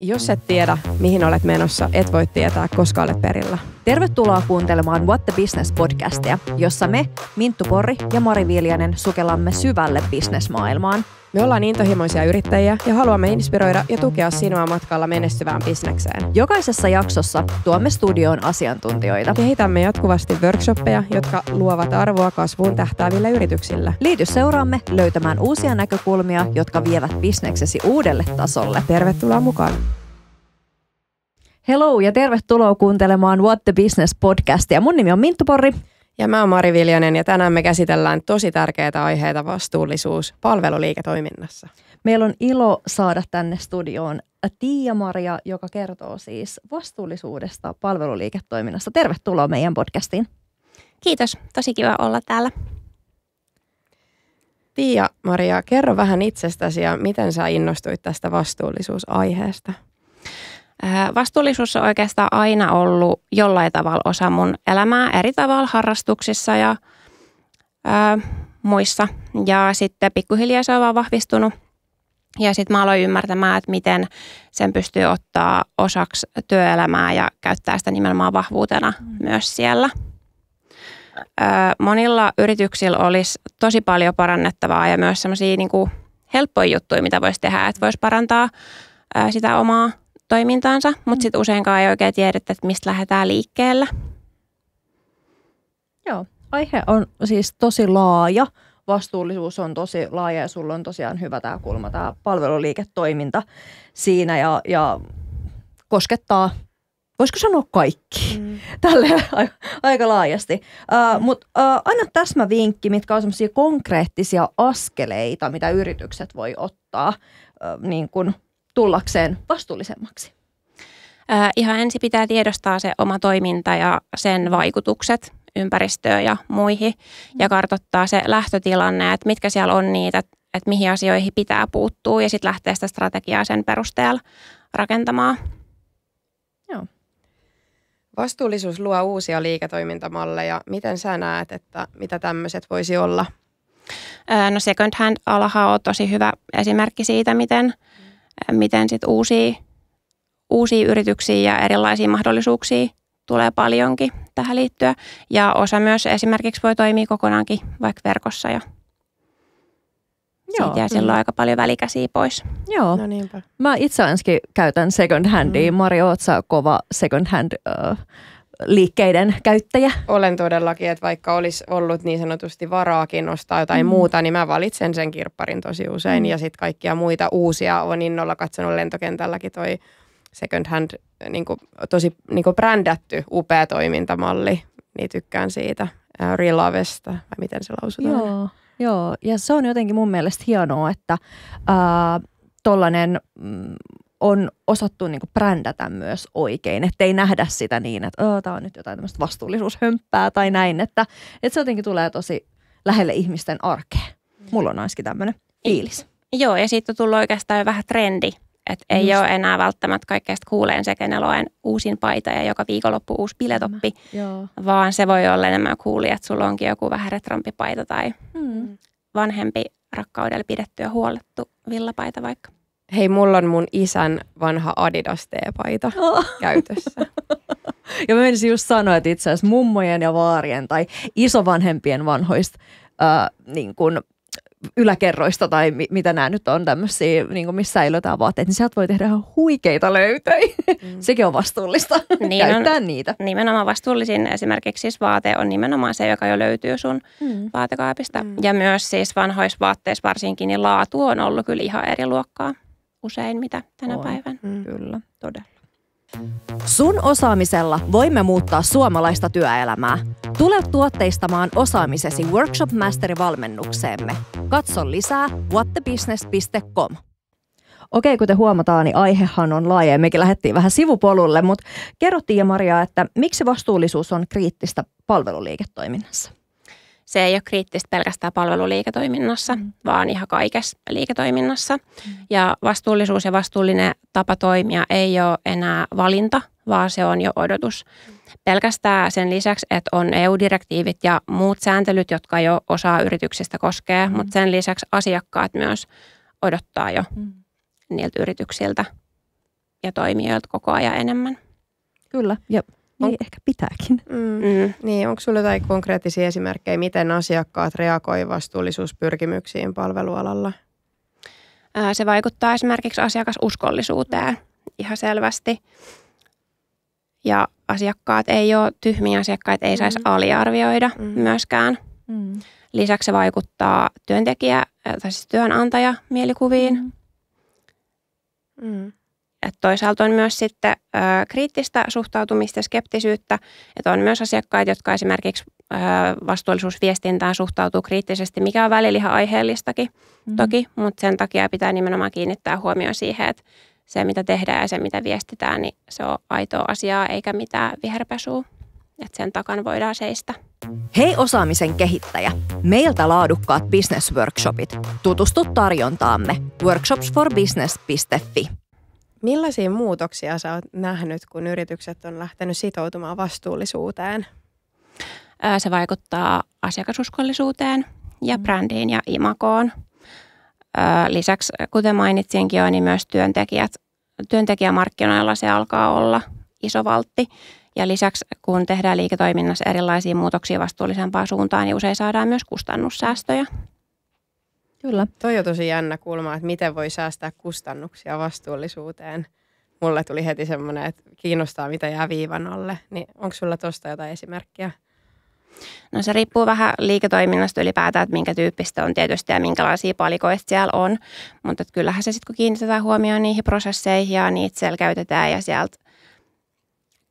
Jos et tiedä, mihin olet menossa, et voi tietää, koska olet perillä. Tervetuloa kuuntelemaan What the Business-podcastia, jossa me, Minttu Porri ja Mari Viljanen sukellamme syvälle bisnesmaailmaan. Me ollaan intohimoisia yrittäjiä ja haluamme inspiroida ja tukea sinua matkalla menestyvään bisnekseen. Jokaisessa jaksossa tuomme studioon asiantuntijoita. Kehitämme jatkuvasti workshoppeja, jotka luovat arvoa kasvuun tähtääville yrityksille. Liity seuraamme löytämään uusia näkökulmia, jotka vievät bisneksesi uudelle tasolle. Tervetuloa mukaan! Hello ja tervetuloa kuuntelemaan What the Business-podcastia. Mun nimi on Minttu Porri. Ja mä oon Mari Viljanen ja tänään me käsitellään tosi tärkeitä aiheita vastuullisuus palveluliiketoiminnassa. Meillä on ilo saada tänne studioon Tiia-Maria, joka kertoo siis vastuullisuudesta palveluliiketoiminnassa. Tervetuloa meidän podcastiin. Kiitos, tosi kiva olla täällä. Tiia-Maria, kerro vähän itsestäsi ja miten sä innostuit tästä vastuullisuusaiheesta? Vastuullisuus on oikeastaan aina ollut jollain tavalla osa mun elämää, eri tavalla harrastuksissa ja muissa. Ja sitten pikkuhiljaa se on vaan vahvistunut. Ja sitten mä aloin ymmärtämään, että miten sen pystyy ottaa osaksi työelämää ja käyttää sitä nimenomaan vahvuutena myös siellä. Monilla yrityksillä olisi tosi paljon parannettavaa ja myös sellaisia niin kuin helppoja juttuja, mitä voisi tehdä, että voisi parantaa sitä omaa toimintaansa, mutta sitten useinkaan ei oikein tiedetä, että mistä lähdetään liikkeelle. Joo, aihe on siis tosi laaja. Vastuullisuus on tosi laaja ja sulla on tosiaan hyvä tämä kulma, tämä palveluliiketoiminta siinä ja koskettaa, voisiko sanoa kaikki, tälleen aika laajasti. Mutta anna täsmävinkki, mitkä on sellaisia konkreettisia askeleita, mitä yritykset voi ottaa niin kun tullakseen vastuullisemmaksi? Ihan ensin pitää tiedostaa se oma toiminta ja sen vaikutukset ympäristöön ja muihin ja kartoittaa se lähtötilanne, että mitkä siellä on niitä, että mihin asioihin pitää puuttua ja sitten lähteä sitä strategiaa sen perusteella rakentamaan. Joo. Vastuullisuus luo uusia liiketoimintamalleja. Miten sä näet, että mitä tämmöiset voisi olla? No second hand-alahan on tosi hyvä esimerkki siitä, miten sit uusia yrityksiä ja erilaisia mahdollisuuksia tulee paljonkin tähän liittyen. Ja osa myös esimerkiksi voi toimia kokonaankin vaikka verkossa ja siitä jää silloin aika paljon välikäsiä pois. Joo, No niinpä. mä itse ainakin käytän second handia. Mari, oot sä kova second hand liikkeiden käyttäjä? Olen todellakin, että vaikka olisi ollut niin sanotusti varaakin ostaa jotain muuta, niin mä valitsen sen kirpparin tosi usein. Ja sitten kaikkia muita uusia on innolla katsonut lentokentälläkin toi second hand, tosi brändätty, upea toimintamalli. Niin tykkään siitä. Relovesta, vai miten se lausutaan? Joo, ja se on jotenkin mun mielestä hienoa, että tollainen on osattu niinku brändätä myös oikein, ettei nähdä sitä niin, että tämä on nyt jotain tämmöistä vastuullisuushömppää tai näin, että se jotenkin tulee tosi lähelle ihmisten arkea. Mulla on ainakin tämmöinen fiilis. Joo, ja siitä on tullut oikeastaan jo vähän trendi, että ei ole enää välttämättä kaikkea kuuleen se, kenellä on uusin paita ja joka viikonloppu uusi biletoppi, vaan se voi olla enemmän kuuli, että sulla onkin joku vähän retrompi paita tai vanhempi rakkaudella pidetty ja huolettu villapaita vaikka. Hei, mulla on mun isän vanha Adidas T-paita käytössä. Ja mä menisin just sanoa, että itse asiassa mummojen ja vaarien tai isovanhempien vanhoista niin kuin yläkerroista tai mitä nämä nyt on tämmöisiä, niin kuin missä säilötään vaatteet, niin sieltä voi tehdä ihan huikeita löytöjä. Sekin on vastuullista käyttää niitä. Nimenomaan vastuullisin esimerkiksi siis vaate on nimenomaan se, joka jo löytyy sun vaatekaapista. Ja myös siis vanhoissa vaatteissa varsinkin, niin laatu on ollut kyllä ihan eri luokkaa usein mitä tänä päivänä. Kyllä, todella. Sun osaamisella voimme muuttaa suomalaista työelämää. Tule tuotteistamaan osaamisesi Workshop Mastery-valmennukseemme. Katso lisää whatthebusiness.com. Okei, kuten huomataan, niin aihehan on laaja ja mekin lähdettiin vähän sivupolulle, mutta kerrottiin ja Maria, että miksi vastuullisuus on kriittistä palveluliiketoiminnassa? Se ei ole kriittistä pelkästään palveluliiketoiminnassa, vaan ihan kaikessa liiketoiminnassa. Ja vastuullisuus ja vastuullinen tapa toimia ei ole enää valinta, vaan se on jo odotus. Pelkästään sen lisäksi, että on EU-direktiivit ja muut sääntelyt, jotka jo osaa yrityksistä koskee, mutta sen lisäksi asiakkaat myös odottaa jo niiltä yrityksiltä ja toimijoilta koko ajan enemmän. Kyllä, ja niin ehkä pitääkin. Niin, onko sinulla jotain konkreettisia esimerkkejä, miten asiakkaat reagoi vastuullisuuspyrkimyksiin palvelualalla? Se vaikuttaa esimerkiksi asiakasuskollisuuteen ihan selvästi. Ja asiakkaat ei ole tyhmiä, asiakkaat ei saisi aliarvioida myöskään. Lisäksi se vaikuttaa työnantajamielikuvin. Että toisaalta on myös sitten kriittistä suhtautumista ja skeptisyyttä. Että on myös asiakkaita, jotka esimerkiksi vastuullisuusviestintään suhtautuu kriittisesti, mikä on välillä ihan aiheellistakin toki. Mutta sen takia pitää nimenomaan kiinnittää huomioon siihen, että se mitä tehdään ja se mitä viestitään, niin se on aitoa asiaa eikä mitään viherpesua. Että sen takana voidaan seistä. Hei osaamisen kehittäjä! Meiltä laadukkaat business-workshopit. Tutustu tarjontaamme workshopsforbusiness.fi. Millaisia muutoksia sä oot nähnyt, kun yritykset on lähtenyt sitoutumaan vastuullisuuteen? Se vaikuttaa asiakasuskollisuuteen ja brändiin ja imagoon. Lisäksi, kuten mainitsinkin jo, niin myös työntekijämarkkinoilla se alkaa olla iso valtti. Ja lisäksi, kun tehdään liiketoiminnassa erilaisia muutoksia vastuullisempaan suuntaan, niin usein saadaan myös kustannussäästöjä. Kyllä. Toi on tosi jännä kulma, että miten voi säästää kustannuksia vastuullisuuteen. Mulle tuli heti semmoinen, että kiinnostaa mitä jää viivan alle. Niin onko sulla tuosta jotain esimerkkiä? No se riippuu vähän liiketoiminnasta ylipäätään, että minkä tyyppistä on tietysti ja minkälaisia palikoita siellä on. Mutta kyllähän se sitten, kun kiinnitetään huomioon niihin prosesseihin ja niitä selkäytetään ja sieltä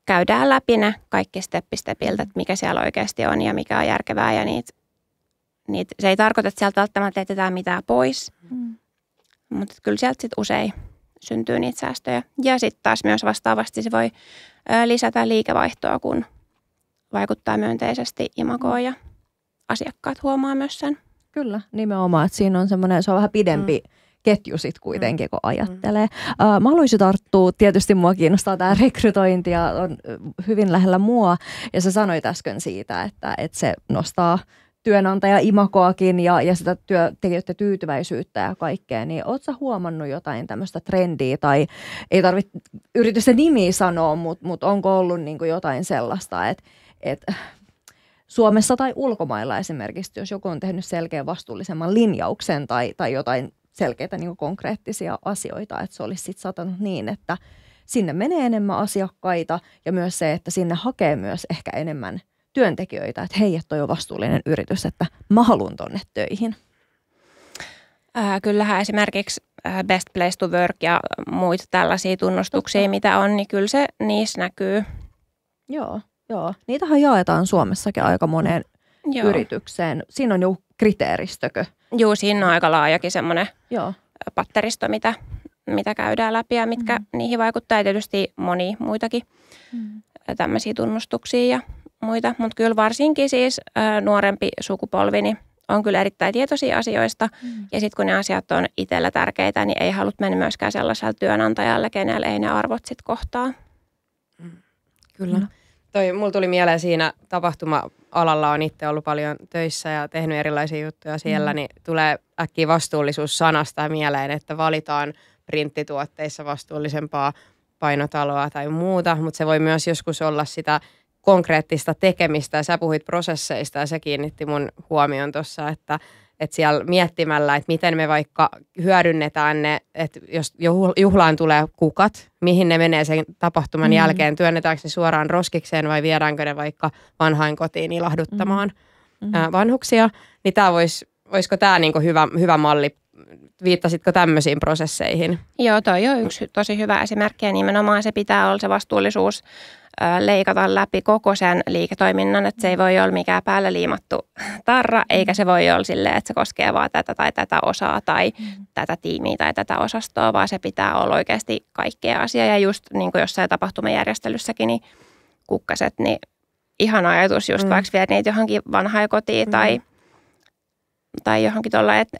käydään läpi ne kaikki steppi-stepiltä, että mikä siellä oikeasti on ja mikä on järkevää ja niitä se ei tarkoita, että sieltä välttämättä jätetään mitään pois, mutta kyllä sieltä sitten usein syntyy niitä säästöjä. Ja sitten taas myös vastaavasti se voi lisätä liikevaihtoa, kun vaikuttaa myönteisesti imagoon ja asiakkaat huomaa myös sen. Kyllä, nimenomaan, että siinä on semmoinen, se on vähän pidempi ketju sitten kuitenkin, kun ajattelee. Mä haluaisin tarttua, tietysti mua kiinnostaa tämä rekrytointi ja on hyvin lähellä mua. Ja sä sanoit äsken siitä, että se nostaa työnantaja-imagoakin ja sitä työntekijöiden tyytyväisyyttä ja kaikkea. Niin ootko sä huomannut jotain tämmöistä trendiä tai ei tarvitse yritysten nimiä sanoa, mutta onko ollut niinku jotain sellaista, että Suomessa tai ulkomailla esimerkiksi, jos joku on tehnyt selkeän vastuullisemman linjauksen tai jotain selkeitä niin konkreettisia asioita, että se olisi sitten satanut niin, että sinne menee enemmän asiakkaita ja myös se, että sinne hakee myös ehkä enemmän työntekijöitä, että hei, että toi on vastuullinen yritys, että mä haluan tonne töihin. Kyllähän esimerkiksi Best Place to Work ja muita tällaisia tunnustuksia, mitä on, niin kyllä se niissä näkyy. Joo. Niitähän jaetaan Suomessakin aika moneen yritykseen. Siinä on jo kriteeristökö? Joo, siinä on aika laajakin semmoinen patteristo, mitä käydään läpi ja mitkä niihin vaikuttaa. Ja tietysti monia muitakin tämmöisiä tunnustuksia ja muita. Mutta kyllä varsinkin siis nuorempi sukupolvi niin on kyllä erittäin tietoisia asioista. Ja sitten kun ne asiat on itsellä tärkeitä, niin ei halua mennä myöskään sellaiselle työnantajalle, kenelle ei ne arvot sitten kohtaa. Kyllä. Mulla tuli mieleen siinä tapahtuma-alalla on itse ollut paljon töissä ja tehnyt erilaisia juttuja siellä, niin tulee äkkiä vastuullisuus-sanasta mieleen, että valitaan printtituotteissa vastuullisempaa painotaloa tai muuta, mutta se voi myös joskus olla sitä konkreettista tekemistä ja sä puhuit prosesseista ja se kiinnitti mun huomioon tuossa, että siellä miettimällä, että miten me vaikka hyödynnetään ne, että jos juhlaan tulee kukat, mihin ne menee sen tapahtuman jälkeen, työnnetäänkö ne suoraan roskikseen vai viedäänkö ne vaikka vanhainkotiin ilahduttamaan vanhuksia, niin olisiko tämä niinku hyvä malli? Viittasitko tämmöisiin prosesseihin? Joo, toi on yksi tosi hyvä esimerkki ja nimenomaan se pitää olla se vastuullisuus leikata läpi koko sen liiketoiminnan, että se ei voi olla mikään päälle liimattu tarra, eikä se voi olla silleen, että se koskee vaan tätä tai tätä osaa tai tätä tiimiä tai tätä osastoa, vaan se pitää olla oikeasti kaikkea asiaa. Ja just niin kuin jossain tapahtumajärjestelyssäkin, niin kukkaset, niin ihana ajatus just vaikka viedä niitä johonkin vanhainkotiin tai johonkin tuolla, että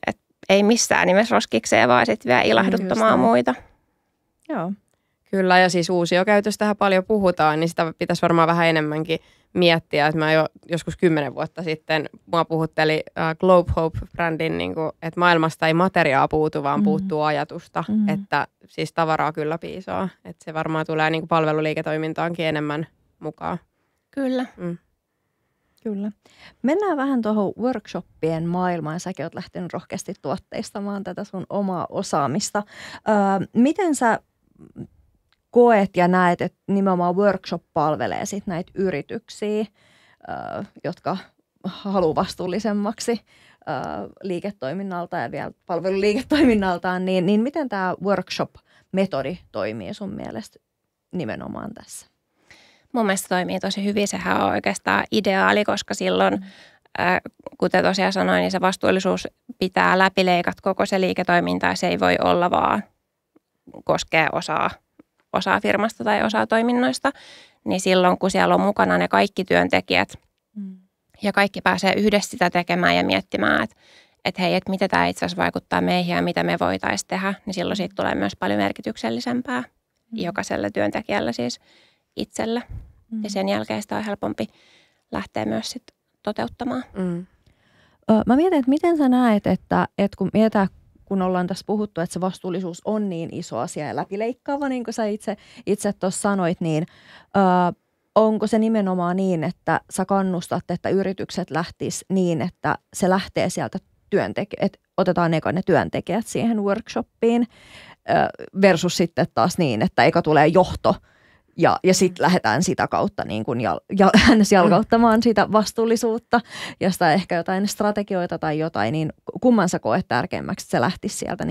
ei missään nimessä roskikseen, vaan sitten vielä ilahduttamaan muita. Joo. Kyllä, ja siis uusiokäytöstähän paljon puhutaan, niin sitä pitäisi varmaan vähän enemmänkin miettiä. Että mä jo joskus 10 vuotta sitten mua puhutteli Globe Hope-brändin, niin kuin, että maailmasta ei materiaa puutu, vaan puuttuu ajatusta. Että siis tavaraa kyllä piisaa. Että se varmaan tulee niin kuin palveluliiketoimintaankin enemmän mukaan. Kyllä. Kyllä. Mennään vähän tuohon workshoppien maailmaan. Säkin oot lähtenyt rohkeasti tuotteistamaan tätä sun omaa osaamista. Miten sä koet ja näet, että nimenomaan workshop palvelee sit näitä yrityksiä, jotka haluaa vastuullisemmaksi liiketoiminnalta ja vielä palveluliiketoiminnaltaan, niin miten tämä workshop-metodi toimii sun mielestä nimenomaan tässä? Mun mielestä toimii tosi hyvin. Sehän on oikeastaan ideaali, koska silloin, kuten tosiaan sanoin, niin se vastuullisuus pitää läpileikat koko se liiketoiminta ja se ei voi olla vaan koskee osaa firmasta tai osaa toiminnoista. Niin silloin, kun siellä on mukana ne kaikki työntekijät ja kaikki pääsee yhdessä sitä tekemään ja miettimään, että hei, että miten tämä itse asiassa vaikuttaa meihin ja mitä me voitaisiin tehdä, niin silloin siitä tulee myös paljon merkityksellisempää jokaiselle työntekijälle siis itselle. Ja sen jälkeen sitä on helpompi lähteä myös sit toteuttamaan. Mä mietin, että miten sä näet, että kun ollaan tässä puhuttu, että se vastuullisuus on niin iso asia ja läpileikkaava, niin kuin sä itse tuossa sanoit, niin onko se nimenomaan niin, että sä kannustat, että yritykset lähtis niin, että se lähtee sieltä että otetaan eka ne työntekijät siihen workshoppiin versus sitten taas niin, että eka tulee johto ja sitten lähdetään sitä kautta niin kuin jalkauttamaan sitä vastuullisuutta ja sitä ehkä jotain strategioita tai jotain, niin kumman sä koet tärkeämmäksi, että se lähtisi sieltä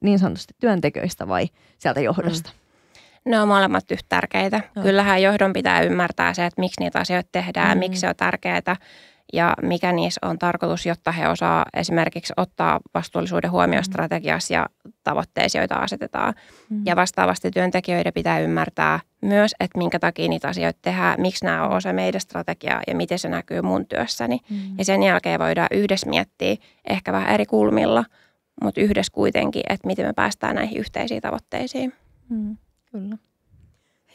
niin sanotusti työntekijöistä vai sieltä johdosta? Ne on molemmat yhtä tärkeitä. Kyllähän johdon pitää ymmärtää se, että miksi niitä asioita tehdään, miksi se on tärkeää ja mikä niissä on tarkoitus, jotta he osaa esimerkiksi ottaa vastuullisuuden huomioon strategiassa ja tavoitteissa, joita asetetaan. Ja vastaavasti työntekijöiden pitää ymmärtää myös, että minkä takia niitä asioita tehdään, miksi nämä on osa meidän strategiaa ja miten se näkyy mun työssäni. Ja sen jälkeen voidaan yhdessä miettiä, ehkä vähän eri kulmilla, mutta yhdessä kuitenkin, että miten me päästään näihin yhteisiin tavoitteisiin. Kyllä.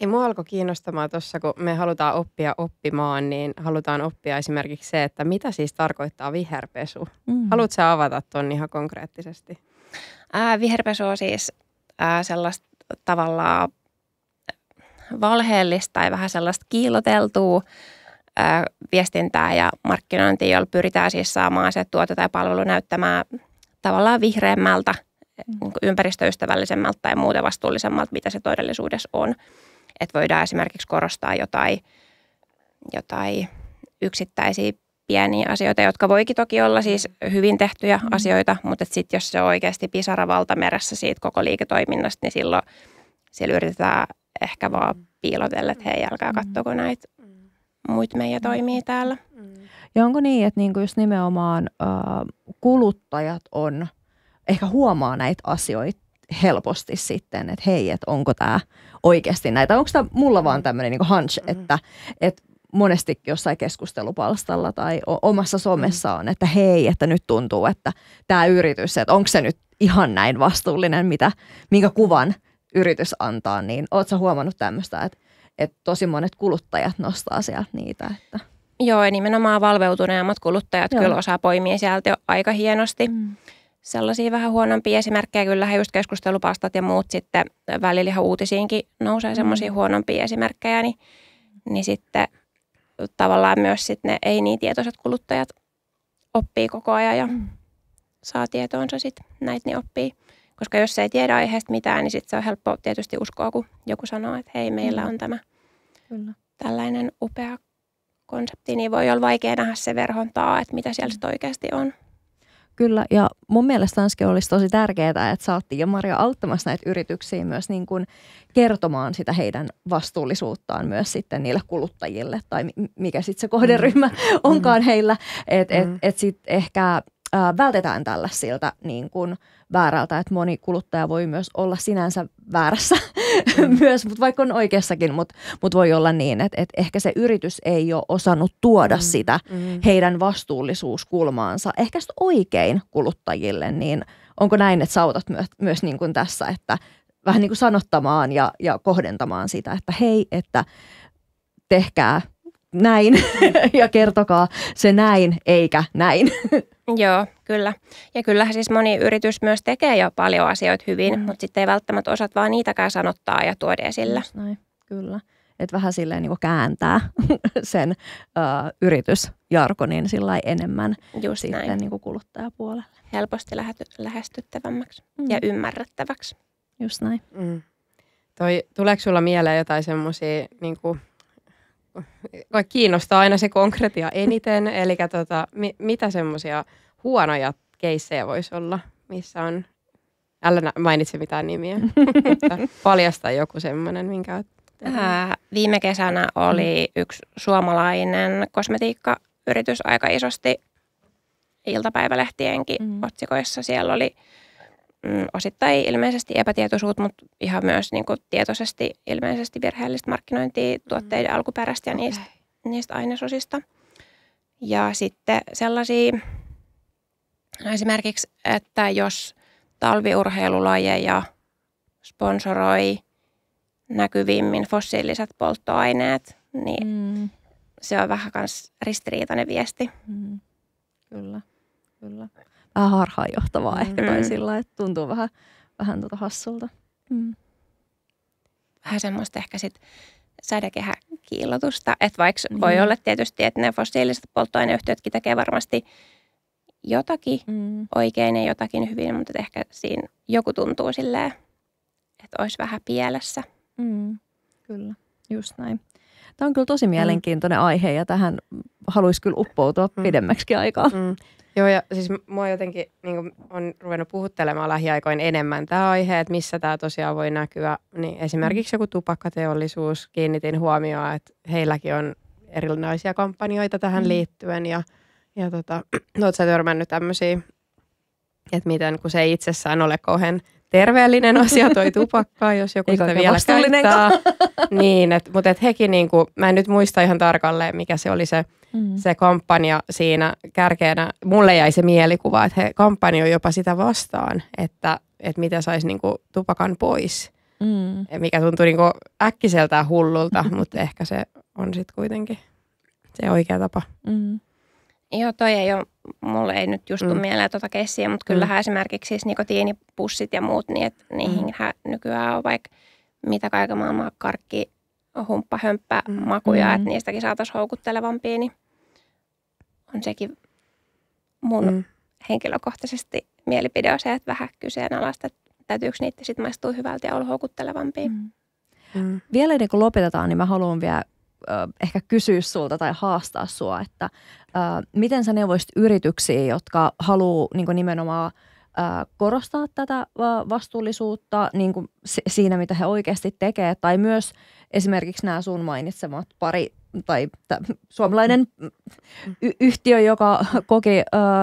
Hei, mua alkoi kiinnostamaan tuossa, kun me halutaan oppia oppimaan, niin halutaan oppia esimerkiksi se, että mitä siis tarkoittaa viherpesu. Haluatko sä avata ton ihan konkreettisesti? Viherpesu on siis sellaista tavallaan valheellista ja vähän sellaista kiilloteltua viestintää ja markkinointia, jolla pyritään siis saamaan se tuote tai palvelu näyttämään tavallaan vihreämmältä, ympäristöystävällisemmältä tai muuten vastuullisemmalta, mitä se todellisuudessa on. Että voidaan esimerkiksi korostaa jotain yksittäisiä pieniä asioita, jotka voikin toki olla siis hyvin tehtyjä asioita, mutta sitten jos se on oikeasti pisara valtameressä siitä koko liiketoiminnasta, niin silloin siellä yritetään ehkä vaan piilotella, että hei, älkää katsoko näitä muita meidän toimii täällä. Ja onko niin, että niinku just nimenomaan kuluttajat ehkä huomaa näitä asioita helposti sitten, että hei, että onko tämä oikeasti näitä. Onko tämä mulla vaan tämmöinen niinku hunch, että monesti jossain keskustelupalstalla tai omassa somessa on, että hei, että nyt tuntuu, että tämä yritys, että onko se nyt ihan näin vastuullinen, minkä kuvan yritys antaa, niin ootko sä huomannut tämmöistä, että tosi monet kuluttajat nostaa sieltä niitä? Että... Joo, ja nimenomaan valveutuneemmat kuluttajat kyllä osaa poimia sieltä jo aika hienosti. Sellaisia vähän huonompia esimerkkejä, kyllähän just keskustelupastat ja muut sitten välillä ihan uutisiinkin nousee semmoisia huonompia esimerkkejä, niin sitten tavallaan myös sitten ne ei niin tietoiset kuluttajat oppii koko ajan ja saa tietoonsa sitten näitä niin oppii. Koska jos ei tiedä aiheesta mitään, niin sitten se on helppo tietysti uskoa, kun joku sanoo, että hei, meillä on tämä tällainen upea konsepti, niin voi olla vaikea nähdä se verhontaa, että mitä siellä sitten oikeasti on. Kyllä, ja mun mielestä Tanske olisi tosi tärkeää, että saatiin ja Maria auttamassa näitä yrityksiä myös niin kuin kertomaan sitä heidän vastuullisuuttaan myös sitten niille kuluttajille, tai mikä sitten se kohderyhmä onkaan heillä, että sitten ehkä vältetään tällaisilta niin kuin väärältä, että moni kuluttaja voi myös olla sinänsä väärässä myös, mutta vaikka on oikeassakin, mutta voi olla niin, että ehkä se yritys ei ole osannut tuoda sitä heidän vastuullisuuskulmaansa ehkä oikein kuluttajille, niin onko näin, että sä autat myös niin kuin tässä, että vähän niin kuin sanottamaan ja kohdentamaan sitä, että hei, että tehkää näin ja kertokaa se näin eikä näin. Joo, kyllä. Ja kyllähän siis moni yritys myös tekee jo paljon asioita hyvin, mutta sitten ei välttämättä osat vaan niitäkään sanottaa ja tuoda esille. Just näin, kyllä. Että vähän silleen niin kuin kääntää sen yritysjargonin sillä enemmän Just sitten näin. niin kuin kuluttajapuolelle. Helposti lähestyttävämmäksi ja ymmärrettäväksi. Just näin. Tuleeko sulla mieleen jotain semmoisia, niin kiinnostaa aina se konkretia eniten, eli mitä semmoisia huonoja keissejä voisi olla, missä on, älä mainitse mitään nimiä, mutta paljasta joku semmoinen, minkä olet tehnyt. Viime kesänä oli yksi suomalainen kosmetiikkayritys aika isosti iltapäivälehtienkin otsikoissa. Siellä oli osittain ilmeisesti epätietoisuutta, mutta ihan myös niin kuin tietoisesti ilmeisesti virheellistä markkinointia tuotteiden alkuperästä ja niistä ainesosista. Ja sitten sellaisia esimerkiksi, että jos talviurheilulajeja sponsoroi näkyvimmin fossiiliset polttoaineet, niin se on vähän kans ristiriitainen viesti. Kyllä. Vähän harhaanjohtavaa ehkä tai sillä, että tuntuu vähän hassulta. Vähän semmoista ehkä sit sädekehäkiillotusta, että vaikka voi olla tietysti, että ne fossiiliset polttoaineyhtiötkin tekee varmasti jotakin oikein ja jotakin hyvin, mutta ehkä siinä joku tuntuu silleen, että olisi vähän pielessä. Kyllä, just näin. Tämä on kyllä tosi mielenkiintoinen aihe ja tähän haluaisi kyllä uppoutua pidemmäksi aikaa. Joo, ja siis mua jotenkin niin on ruvennut puhuttelemaan lähiaikoin enemmän tämä aihe, että missä tämä tosiaan voi näkyä. Niin esimerkiksi joku tupakkateollisuus, kiinnitin huomioon, että heilläkin on erilaisia kampanjoita tähän liittyen. Ja oletko sä törmännyt tämmöisiä, että miten, kun se ei itsessään ole kauhean terveellinen asia toi tupakka, jos joku sitä vielä käyttää. Niin, mutta hekin, niinku, mä en nyt muista ihan tarkalleen, mikä se oli se kampanja siinä kärkeenä. Mulle jäi se mielikuva, että he kampanjoi jopa sitä vastaan, että miten saisi niinku tupakan pois. Mikä tuntui niinku äkkiseltään hullulta, mutta ehkä se on sitten kuitenkin se oikea tapa. Joo, toi ei ole, mulle ei nyt just tule mieleen tuota keissiä, mutta kyllähän esimerkiksi siis nikotiinipussit ja muut, niin että niihin nykyään on vaikka mitä kaiken maailman karkki, humppa, hömppä, makuja, että niistäkin saataisiin houkuttelevampia, niin on sekin mun henkilökohtaisesti mielipide on se, että vähän kyseenalaista, että täytyykö niitä sitten maistua hyvältä ja olla houkuttelevampia. Vielä ennen kuin lopetetaan, niin mä haluan vielä ehkä kysyä sulta tai haastaa sua, että miten sä neuvoisit yrityksiä, jotka haluaa niin kuin nimenomaan korostaa tätä vastuullisuutta niin kuin siinä, mitä he oikeasti tekee, tai myös esimerkiksi nämä sun mainitsemat pari tai suomalainen yhtiö, joka koki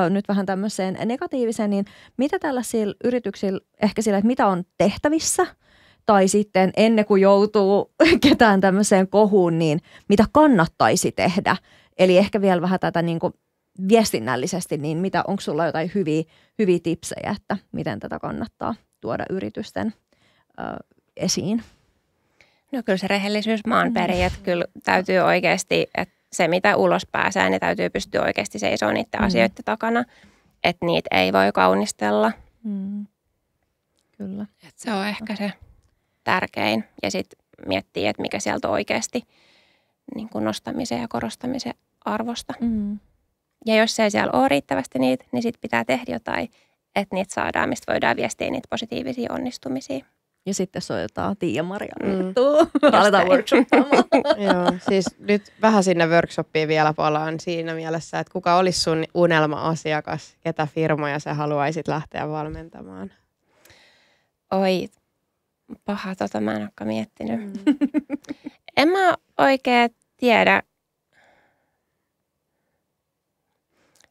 nyt vähän tämmöiseen negatiivisen, niin mitä tällaisilla yrityksillä ehkä sillä, että mitä on tehtävissä, tai sitten ennen kuin joutuu ketään tämmöiseen kohuun, niin mitä kannattaisi tehdä. Eli ehkä vielä vähän tätä niin kuin viestinnällisesti, niin onko sulla jotain hyviä tipsejä, että miten tätä kannattaa tuoda yritysten esiin? No kyllä se rehellisyys maan perin, että kyllä täytyy oikeasti, että se mitä ulos pääsee, niin täytyy pystyä oikeasti seisomaan niiden asioiden takana, että niitä ei voi kaunistella. Kyllä. Et se on ehkä se tärkein. Ja sitten miettii, että mikä sieltä on oikeasti niin kuin nostamisen ja korostamisen arvosta. Ja jos ei siellä ole riittävästi niitä, niin sitten pitää tehdä jotain, että niitä saadaan, mistä voidaan viestiä niitä positiivisia onnistumisia. Ja sitten soitetaan Tiia-Marianne. Aletaan workshoppaamaan. Joo, siis nyt vähän sinne workshoppiin vielä palaan siinä mielessä, että kuka olisi sun unelma-asiakas, ketä firmoja sä haluaisit lähteä valmentamaan? Oi, paha, mä en olekaan miettinyt. En mä oikein tiedä.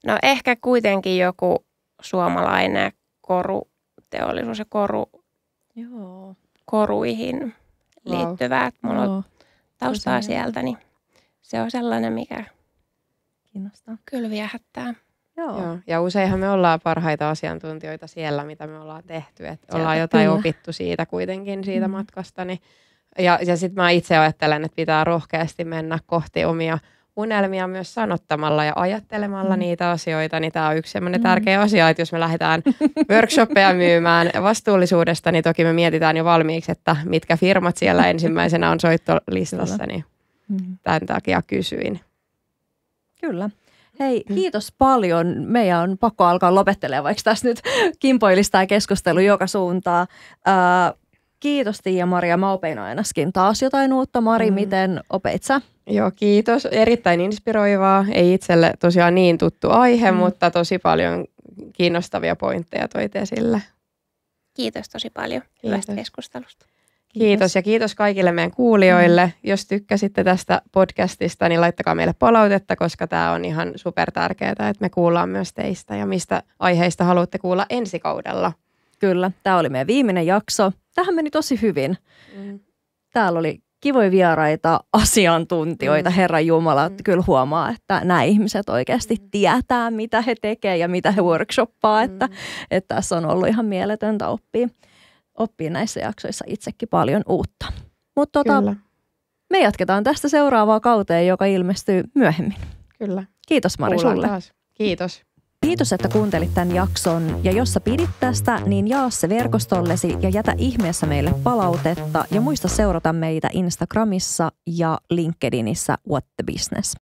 No ehkä kuitenkin joku suomalainen koruteollisuus ja koruihin liittyvää. Että mulla on taustaa sieltä, niin se on sellainen, mikä kiinnostaa. kyllä viehättää. Joo. Ja useinhan me ollaan parhaita asiantuntijoita siellä, mitä me ollaan tehty. Että ollaan Sieltä, jotain kyllä. opittu siitä kuitenkin, siitä matkasta. Ja sitten mä itse ajattelen, että pitää rohkeasti mennä kohti omia unelmia myös sanottamalla ja ajattelemalla niitä asioita, niin tämä on yksi sellainen tärkeä asia, että jos me lähdetään workshoppeja myymään vastuullisuudesta, niin toki me mietitään jo valmiiksi, että mitkä firmat siellä ensimmäisenä on soittolistassa, niin tämän takia kysyin. Kyllä. Hei, kiitos paljon. Meidän on pakko alkaa lopettelemaan, vaikka tässä nyt kimpoilisi tämä keskustelu joka suuntaan. Kiitos Tiia-Maria. Mä opin ainakin taas jotain uutta. Mari, miten opeit sä? Joo, kiitos. Erittäin inspiroivaa. Ei itselle tosiaan niin tuttu aihe, mutta tosi paljon kiinnostavia pointteja toit esille. Kiitos tosi paljon hyvästä keskustelusta. Kiitos ja kiitos kaikille meidän kuulijoille. Jos tykkäsitte tästä podcastista, niin laittakaa meille palautetta, koska tämä on ihan super tärkeää, että me kuullaan myös teistä ja mistä aiheista haluatte kuulla ensi kaudella. Kyllä, tämä oli meidän viimeinen jakso. Tähän meni tosi hyvin. Täällä oli kivoja vieraita, asiantuntijoita, Herran Jumala. Kyllä huomaa, että nämä ihmiset oikeasti tietää, mitä he tekevät ja mitä he workshoppaa. Että tässä on ollut ihan mieletöntä oppia näissä jaksoissa itsekin paljon uutta. Mutta me jatketaan tästä seuraavaa kauteen, joka ilmestyy myöhemmin. Kyllä. Kiitos Mari sulle. Taas. Kiitos. Kiitos, että kuuntelit tämän jakson. Ja jos sä pidit tästä, niin jaa se verkostollesi ja jätä ihmeessä meille palautetta. Ja muista seurata meitä Instagramissa ja LinkedInissä What the Business.